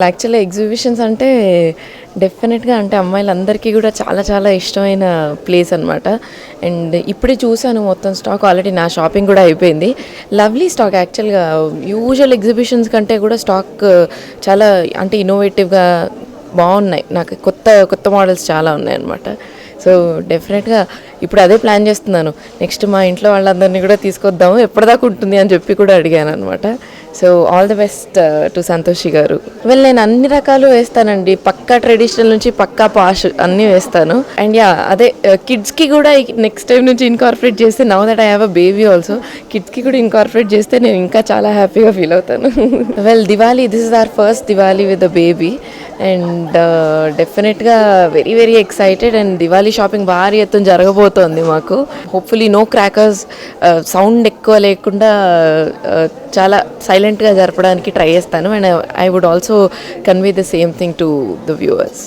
Actually exhibitions అంటే డెఫినెట్గా అంటే అమ్మాయిలందరికీ కూడా చాలా చాలా ఇష్టమైన ప్లేస్ అనమాట. అండ్ ఇప్పుడే చూసాను మొత్తం స్టాక్ ఆల్రెడీ నా షాపింగ్ కూడా అయిపోయింది. లవ్లీ స్టాక్ యాక్చువల్గా యూజువల్ ఎగ్జిబిషన్స్ కంటే కూడా స్టాక్ చాలా అంటే ఇన్నోవేటివ్గా బాగున్నాయి. నాకు కొత్త కొత్త మోడల్స్ చాలా ఉన్నాయి అనమాట. సో డెఫినెట్గా ఇప్పుడు అదే ప్లాన్ చేస్తున్నాను. నెక్స్ట్ మా ఇంట్లో వాళ్ళందరినీ కూడా తీసుకొద్దాము, ఎప్పటిదాకా ఉంటుంది అని చెప్పి కూడా అడిగాను అనమాట. So all the best to Santoshi గారు. నేను అన్ని రకాలు వేస్తానండి, పక్కా ట్రెడిషనల్ నుంచి పక్కా పాష్ అన్నీ వేస్తాను. అండ్ యా అదే కిడ్స్కి కూడా నెక్స్ట్ టైం నుంచి ఇన్కార్పొరేట్ చేస్తే, now that I have a baby also, కిడ్స్కి కూడా ఇన్కార్పొరేట్ చేస్తే నేను ఇంకా చాలా హ్యాపీగా ఫీల్ అవుతాను. Diwali, this is our first Diwali with the baby. And డెఫినెట్గా very very excited. And Diwali shopping భారీ ఎత్తున జరగబోతోంది మాకు. హోప్ఫుల్లీ నో క్రాకర్స్, సౌండ్ ఎక్కువ లేకుండా చాలా సైలెంట్గా జరపడానికి ట్రై చేస్తాను. And I would also convey the same thing to the viewers.